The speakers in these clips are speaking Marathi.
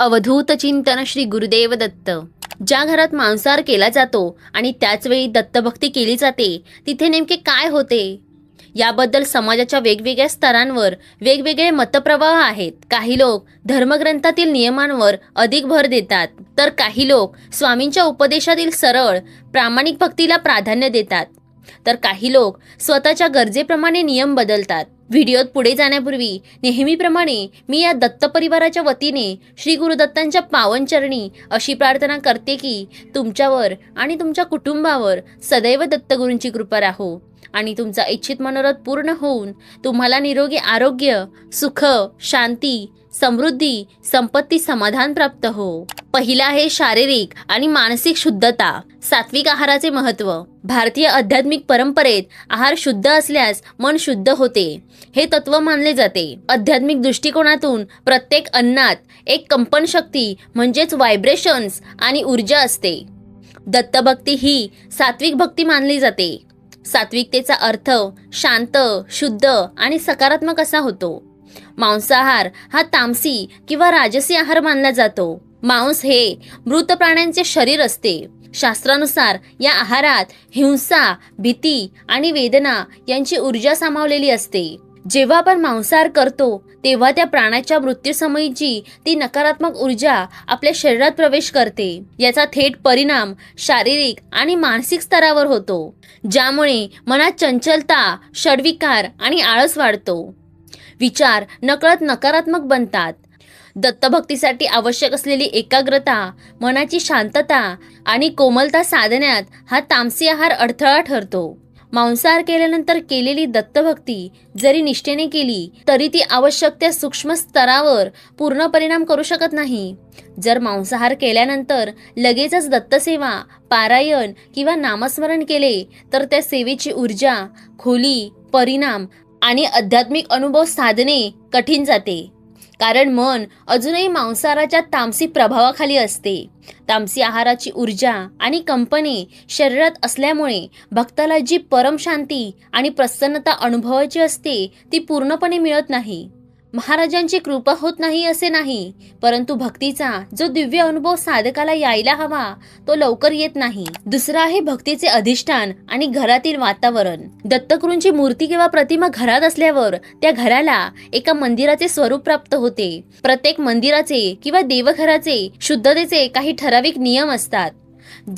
अवधूत चिंतन श्री गुरुदेव दत्त. ज्या घरात मांसाहार केला जातो आणि त्याच वेळी दत्तभक्ती केली जाते तिथे नेमके काय होते याबद्दल समाजाच्या वेगवेगळ्या स्तरांवर वेगवेगळे मतप्रवाह आहेत. काही लोक धर्मग्रंथातील नियमांवर अधिक भर देतात, तर काही लोक स्वामींच्या उपदेशातील सरळ प्रामाणिक भक्तीला प्राधान्य देतात, तर काही लोक स्वतःच्या गरजेप्रमाणे नियम बदलतात. व्हिडिओत पुढे जाण्यापूर्वी नेहमीप्रमाणे मी या दत्त परिवाराच्या वतीने श्री गुरुदत्तांच्या पावनचरणी अशी प्रार्थना करते की तुमच्यावर आणि तुमच्या कुटुंबावर सदैव दत्तगुरूंची कृपा राहो आणि तुमचा इच्छित मनोरथ पूर्ण होऊन तुम्हाला निरोगी आरोग्य, सुख, शांती, समृद्धी, संपत्ती, समाधान प्राप्त हो. पहिला आहे शारीरिक आणि मानसिक शुद्धता. सात्विक आहाराचे महत्त्व. भारतीय आध्यात्मिक परंपरेत आहार शुद्ध असल्यास मन शुद्ध होते हे तत्व मानले जाते. आध्यात्मिक दृष्टिकोनातून प्रत्येक अन्नात एक कंपन शक्ती म्हणजेच व्हायब्रेशन्स आणि ऊर्जा असते. दत्तभक्ती ही सात्विक भक्ती मानली जाते. सात्विकतेचा अर्थ शांत, शुद्ध आणि सकारात्मक असा होतो. मांसाहार हा तामसी किंवा राजसी आहार मानला जातो. मांस हे मृत प्राण्यांचे शरीर असते. शास्त्रानुसार या आहारात हिंसा, भीती आणि वेदना यांची ऊर्जा सामावलेली असते. जेव्हा आपण मांसाहार करतो तेव्हा त्या प्राण्याच्या मृत्यूसमयीची ती नकारात्मक ऊर्जा आपल्या शरीरात प्रवेश करते. याचा थेट परिणाम शारीरिक आणि मानसिक स्तरावर होतो, ज्यामुळे मनात चंचलता, षड्विकार आणि आळस वाढतो. विचार नकळत नकारात्मक बनतात. दत्तभक्तीसाठी आवश्यक असलेली एकाग्रता, मनाची शांतता आणि कोमलता साधण्यात हा तामसी आहार अडथळा ठरतो. मांसाहार केल्यानंतर केलेली दत्तभक्ती जरी निष्ठेने केली तरी ती आवश्यक त्या सूक्ष्म स्तरावर पूर्ण परिणाम करू शकत नाही. जर मांसाहार केल्यानंतर लगेचच दत्तसेवा, पारायण किंवा नामस्मरण केले तर त्या सेवेची ऊर्जा, खोली, परिणाम आणि आध्यात्मिक अनुभव साधणे कठीण जाते, कारण मन अजूनही मांसाहाराच्या तामसी प्रभावाखाली असते. तामसी आहाराची ऊर्जा आणि कंपने शरीरात असल्यामुळे भक्ताला जी परम शांती आणि प्रसन्नता अनुभवायची असते ती पूर्णपणे मिळत नाही. महाराजांची कृपा होत नाही असे नाही, परंतु भक्तीचा जो दिव्य अनुभव साधकाला यायला हवा तो लवकर येत नाही. दुसरा आहे भक्तीचे अधिष्ठान आणि घरातील वातावरण. दत्तगुरूंची मूर्ती किंवा प्रतिमा घरात असल्यावर त्या घराला एका मंदिराचे स्वरूप प्राप्त होते. प्रत्येक मंदिराचे किंवा देवघराचे शुद्धतेचे काही ठराविक नियम असतात.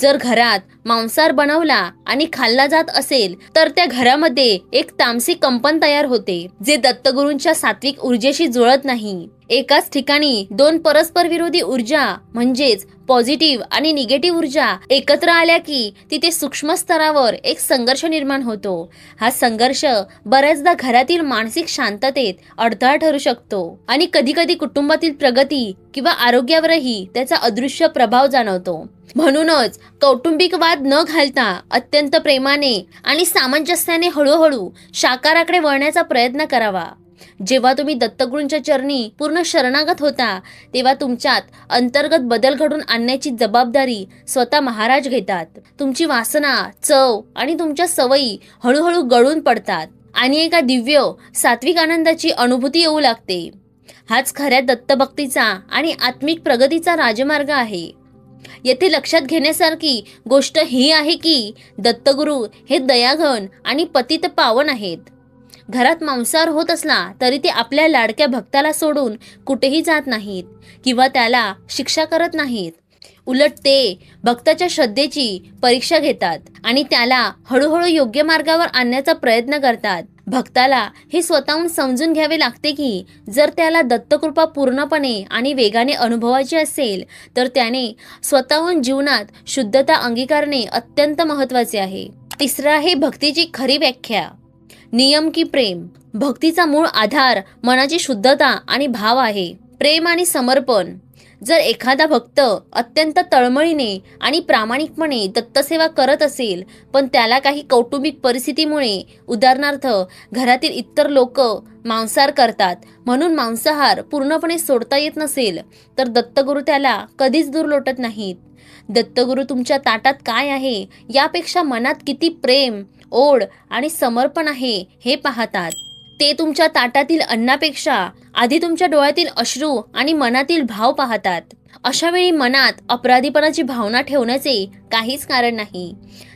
जर घरात मांसाहार बनवला आणि खाल्ला जात असेल तर त्या घरामध्ये एक तामसी कंपन तयार होते, जे दत्तगुरूंच्या सात्विक ऊर्जेशी जुळत नाही. एकाच ठिकाणी दोन परस्पर विरोधी ऊर्जा म्हणजेच पॉझिटिव्ह आणि निगेटिव्ह ऊर्जा एकत्र आल्या की तिथे सूक्ष्म स्तरावर एक संघर्ष निर्माण होतो. हा संघर्ष बऱ्याचदा घरातील मानसिक शांततेत अडथळा ठरू शकतो आणि कधीकधी कुटुंबातील प्रगती किंवा आरोग्यावरही त्याचा अदृश्य प्रभाव जाणवतो. म्हणूनच कौटुंबिक वाद न घालता अत्यंत प्रेमाने आणि सामंजस्याने हळूहळू शाकाहाराकडे वळण्याचा प्रयत्न करावा. जेव्हा तुम्ही दत्तगुरूंच्या चरणी पूर्ण शरणागत होता तेव्हा तुमच्यात अंतर्गत बदल घडून आणण्याची जबाबदारी स्वतः महाराज घेतात. तुमची वासना, चव आणि तुमच्या सवयी हळूहळू गळून पडतात आणि एका दिव्य सात्विक आनंदाची अनुभूती येऊ लागते. हाच खऱ्या दत्तभक्तीचा आणि आत्मिक प्रगतीचा राजमार्ग आहे. येथे लक्षात घेण्यासारखी गोष्ट ही आहे की दत्तगुरू हे दयाघन आणि पतित पावन आहेत. घरात मांसाहार होत असला तरी ते आपल्या लाडक्या भक्ताला सोडून कुठेही जात नाहीत किंवा त्याला शिक्षा करत नाहीत. उलट ते भक्ताच्या श्रद्धेची परीक्षा घेतात आणि त्याला हळूहळू योग्य मार्गावर आणण्याचा प्रयत्न करतात. भक्ताला हे स्वतःहून समजून घ्यावे लागते की जर त्याला दत्तकृपा पूर्णपणे आणि वेगाने अनुभवायची असेल तर त्याने स्वतःहून जीवनात शुद्धता अंगीकारणे अत्यंत महत्त्वाचे आहे. तिसरं आहे भक्तीची खरी व्याख्या. नियम की प्रेम. भक्तीचा मूळ आधार मनाची शुद्धता आणि भाव आहे. प्रेम आणि समर्पण. जर एखादा भक्त अत्यंत तळमळीने आणि प्रामाणिकपणे दत्तसेवा करत असेल पण त्याला काही कौटुंबिक परिस्थितीमुळे, उदाहरणार्थ घरातील इतर लोक मांसाहार करतात म्हणून मांसाहार पूर्णपणे सोडता येत नसेल तर दत्तगुरू त्याला कधीच दूर लोटत नाहीत. दत्तगुरू तुमच्या ताटात काय आहे यापेक्षा मनात किती प्रेम, ओढ आणि समर्पण आहे हे पाहतात. ते तुमच्या ताटातील अन्नापेक्षा आधी तुमच्या डोळ्यातील अश्रू आणि मनातील भाव पाहतात. अशा वेळी मनात अपराधीपणाची भावना ठेवण्याचे काहीच कारण नाही.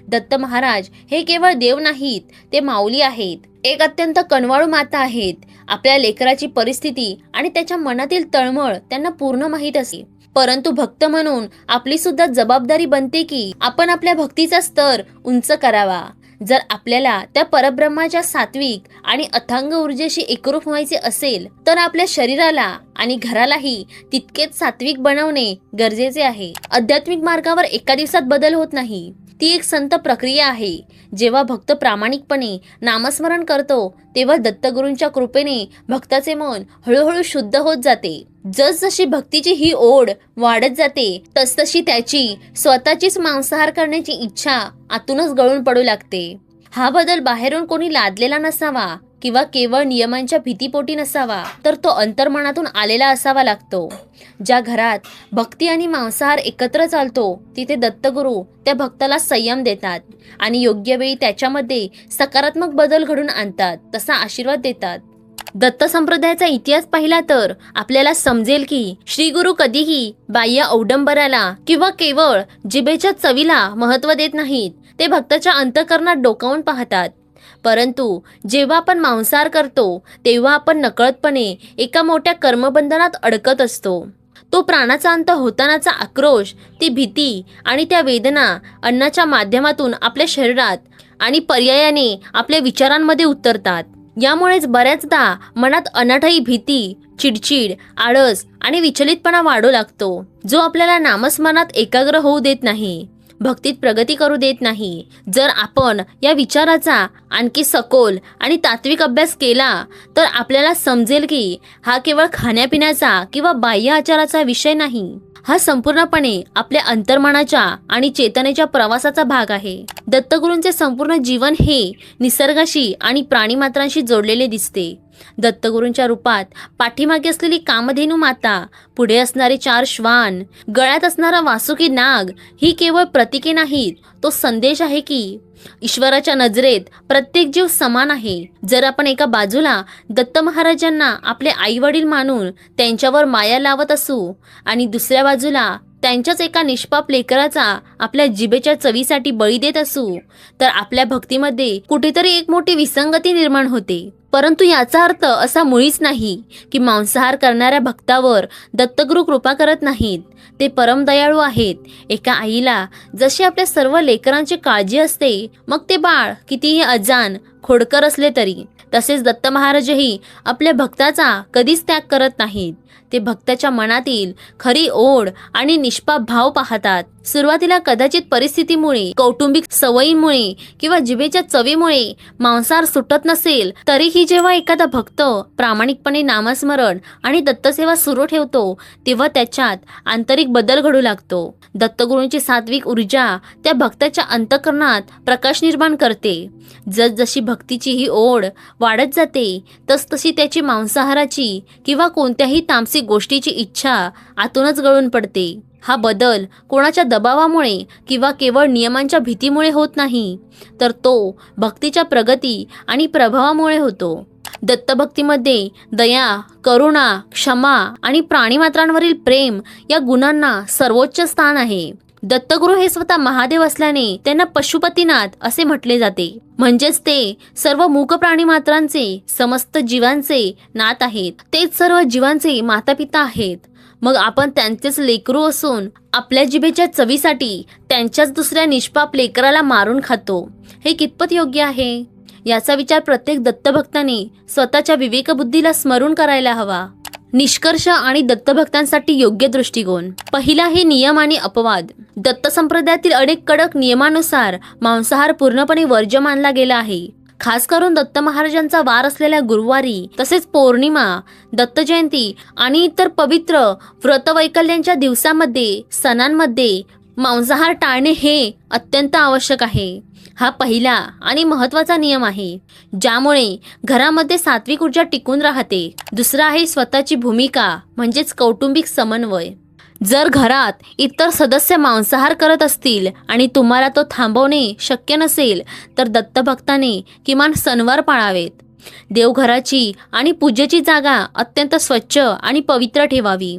दत्त महाराज हे केवळ देव नाहीत, ते माऊली आहेत. एक अत्यंत कणवाळू माता आहेत. आपल्या लेकराची परिस्थिती आणि त्याच्या मनातील तळमळ त्यांना पूर्ण माहीत असते. परंतु भक्त म्हणून आपली सुद्धा जबाबदारी बनते की आपण आपल्या भक्तीचा स्तर उंच करावा. जर आपल्याला त्या परब्रह्माच्या सात्विक आणि अथांग ऊर्जेशी एकरूप व्हायचे असेल तर आपल्या शरीराला आणि घरालाही तितकेच सात्विक बनवणे गरजेचे आहे. आध्यात्मिक मार्गावर एका दिवसात बदल होत नाही. ती एक संत प्रक्रिया आहे. जेव्हा भक्त प्रामाणिकपणे नामस्मरण करतो तेव्हा दत्तगुरूंच्या कृपेने भक्ताचे मन हळूहळू शुद्ध होत जाते. जसजशी भक्तीची ही ओढ वाढत जाते तसतशी त्याची स्वतःचीच मांसाहार करण्याची इच्छा आतूनच गळून पडू लागते. हा बदल बाहेरून कोणी लादलेला नसावा किंवा केवळ नियमांच्या भीतीपोटी नसावा, तर तो अंतर्मनातून आलेला असावा लागतो. ज्या घरात भक्ती आणि मांसाहार एकत्र चालतो तिथे दत्तगुरू त्या भक्ताला संयम देतात आणि योग्य वेळी त्याच्यामध्ये सकारात्मक बदल घडून आणतात, तसा आशीर्वाद देतात. दत्त संप्रदायाचा इतिहास पाहिला तर आपल्याला समजेल की श्री गुरु कधीही बाह्य अवडंबराला किंवा केवळ जिभेच्या चवीला महत्त्व देत नाहीत. ते भक्ताच्या अंतःकरणात डोकावून पाहतात. परंतु जेव्हा आपण मांसाहार करतो तेव्हा आपण नकळतपणे एका मोठ्या कर्मबंधनात अडकत असतो. तो प्राणाचा अंत होतानाचा आक्रोश, ती भीती आणि त्या वेदना अन्नाच्या माध्यमातून आपल्या शरीरात आणि पर्यायाने आपल्या विचारांमध्ये उतरतात. यामुळेच बऱ्याचदा मनात अनाठायी भीती, चिडचिड, आळस आणि विचलितपणा वाढू लागतो, जो आपल्याला नामस्मरणात एकाग्र होऊ देत नाही, भक्तीत प्रगती करू देत नाही. जर आपण या विचाराचा आणखी सखोल आणि तात्विक अभ्यास केला तर आपल्याला समजेल की हा केवळ खाण्यापिण्याचा किंवा बाह्य आचाराचा विषय नाही. हा संपूर्णपणे आपल्या अंतर्मनाच्या आणि चेतनेच्या प्रवासाचा भाग आहे. दत्तगुरूंचे संपूर्ण जीवन हे निसर्गाशी आणि प्राणीमात्रांशी जोडलेले दिसते. दत्तगुरूंच्या रूपात पाठीमागे असलेली कामधेनू माता, पुढे असणारे 4 श्वान, गळ्यात असणारा वासुकी नाग ही केवळ प्रतीके नाहीत, तो संदेश आहे की ईश्वराच्या नजरेत प्रत्येक जीव समान आहे. जर आपण एका बाजूला दत्त महाराजांना आपले आई वडील मानून त्यांच्यावर माया लावत असू आणि दुसऱ्या बाजूला त्यांच्याच एका निष्पाप लेकराचा आपल्या जिभेच्या चवीसाठी बळी देत असू तर आपल्या भक्तीमध्ये कुठेतरी एक मोठी विसंगती निर्माण होते. परंतु याचा अर्थ असा मुळीच नाही की मांसाहार करणाऱ्या भक्तावर दत्तगुरू कृपा करत नाहीत. ते परम दयाळू आहेत. एका आईला जशी आपल्या सर्व लेकरांची काळजी असते, मग ते बाळ कितीही अजान खोडकर असले तरी, तसेच दत्त महाराजही आपल्या भक्ताचा कधीच त्याग करत नाहीत. ते भक्ताच्या मनातील खरी ओढ आणि निष्पाप भाव पाहतात. सुरुवातीला कदाचित परिस्थितीमुळे, कौटुंबिक सवयीमुळे किंवा जिभेच्या चवीमुळे मांसाहार सुटत नसेल, तरीही जेव्हा एखादा भक्त प्रामाणिकपणे नामस्मरण आणि दत्तसेवा सुरू ठेवतो तेव्हा त्याच्यात आंतरिक बदल घडू लागतो. दत्तगुरूंची सात्विक ऊर्जा त्या भक्ताच्या अंतःकरणात प्रकाश निर्माण करते. जसजशी भक्तीची ही ओढ वाढत जाते तसतशी त्याची मांसाहाराची किंवा कोणत्याही तामसिक गोष्टीची इच्छा आतूनच गळून पडते. हा बदल कोणाच्या दबावामुळे किंवा केवळ नियमांच्या भीतीमुळे होत नाही, तर तो भक्तीच्या प्रगती आणि प्रभावामुळे होतो. दत्तभक्तीमध्ये दया, करुणा, क्षमा आणि प्राणीमात्रांवरील प्रेम या गुणांना सर्वोच्च स्थान आहे. दत्तगुरू हे स्वतः महादेव असल्याने त्यांना पशुपतीनाथ असे म्हटले जाते. म्हणजेच ते सर्व मूक प्राणीमात्रांचे, समस्त जीवांचे नाथ आहेत. तेच सर्व जीवांचे मातापिता आहेत. मग आपण त्यांचेच लेकरू असून आपल्या जिभेच्या चवीसाठी त्यांच्याच दुसऱ्या निष्पाप लेकराला मारून खातो. हे कितपत योग्य आहे? याचा विचार प्रत्येक दत्तभक्ताने स्वतःच्या विवेकबुद्धीला स्मरून करायला हवा. निष्कर्ष आणि दत्तभक्तांसाठी योग्य दृष्टिकोन. पहिला आहे नियम आणि अपवाद. दत्त संप्रदायातील अनेक कडक नियमानुसार मांसाहार पूर्णपणे वर्ज्य मानला गेला आहे. खास करून दत्त महाराजांचा वार असलेल्या गुरुवारी, तसेच पौर्णिमा, दत्त जयंती आणि इतर पवित्र व्रतवैकल्यांच्या दिवसामध्ये, सणांमध्ये मांसाहार टाळणे हे अत्यंत आवश्यक आहे. हा पहिला आणि महत्त्वाचा नियम आहे, ज्यामुळे घरामध्ये सात्विक ऊर्जा टिकून राहते. दुसरा आहे स्वतःची भूमिका, म्हणजेच कौटुंबिक समन्वय. जर घरात इतर सदस्य मांसाहार करत असतील आणि तुम्हाला तो थांबवणे शक्य नसेल तर दत्तभक्ताने किमान सणवार पाळावेत. देवघराची आणि पूजेची जागा अत्यंत स्वच्छ आणि पवित्र ठेवावी.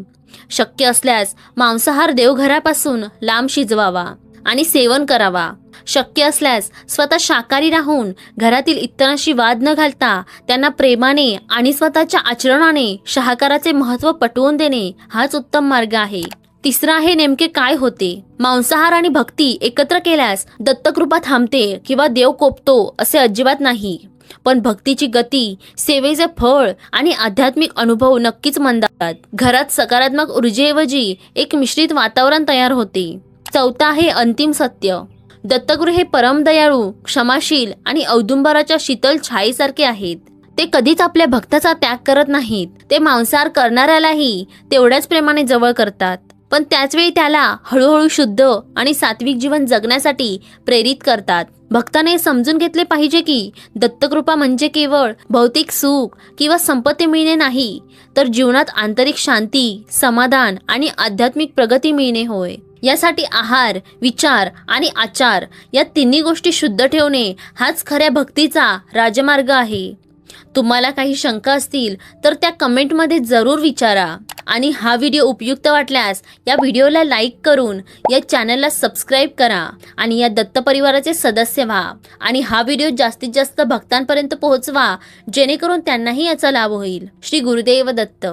शक्य असल्यास मांसाहार देवघरापासून लांब शिजवावा आणि सेवन करावा. शक्य असल्यास स्वतः शाकाहारी राहून घरातील इतरांशी वाद न घालता त्यांना प्रेमाने आणि स्वतःच्या आचरणाने शाकाहाराचे महत्त्व पटवून देणे हाच उत्तम मार्ग आहे. तिसरा आहे नेमके काय होते. मांसाहार आणि भक्ती एकत्र केल्यास दत्तकृपा थांबते किंवा देव कोपतो असे अजिबात नाही. पण भक्तीची गती, सेवेचे फळ आणि आध्यात्मिक अनुभव नक्कीच मंदावतात. घरात सकारात्मक ऊर्जेऐवजी एक मिश्रित वातावरण तयार होते. चौथा आहे अंतिम सत्य. दत्तगुरू हे परम दयाळू, क्षमाशील आणि औदुंबराच्या शीतल छायेसारखे आहेत. ते कधीच आपल्या भक्ताचा त्याग करत नाहीत. ते मांसाहार करणाऱ्यालाही तेवढ्याच प्रेमाने जवळ करतात, पण त्याचवेळी त्याला हळूहळू शुद्ध आणि सात्विक जीवन जगण्यासाठी प्रेरित करतात. भक्ताने समजून घेतले पाहिजे की दत्तकृपा म्हणजे केवळ भौतिक सुख किंवा संपत्ती मिळणे नाही, तर जीवनात आंतरिक शांती, समाधान आणि आध्यात्मिक प्रगती मिळणे होय. यासाठी आहार, विचार आणि आचार या तिन्ही गोष्टी शुद्ध ठेवणे हाच खऱ्या भक्तीचा राजमार्ग आहे. तुम्हाला काही शंका असतील तर त्या कमेंटमध्ये जरूर विचारा. आणि हा व्हिडिओ उपयुक्त वाटल्यास या व्हिडिओला लाईक करून या चॅनलला सबस्क्राईब करा आणि या दत्त परिवाराचे सदस्य व्हा. आणि हा व्हिडिओ जास्तीत जास्त भक्तांपर्यंत पोहोचवा, जेणेकरून त्यांनाही याचा लाभ होईल. श्री गुरुदेव दत्त.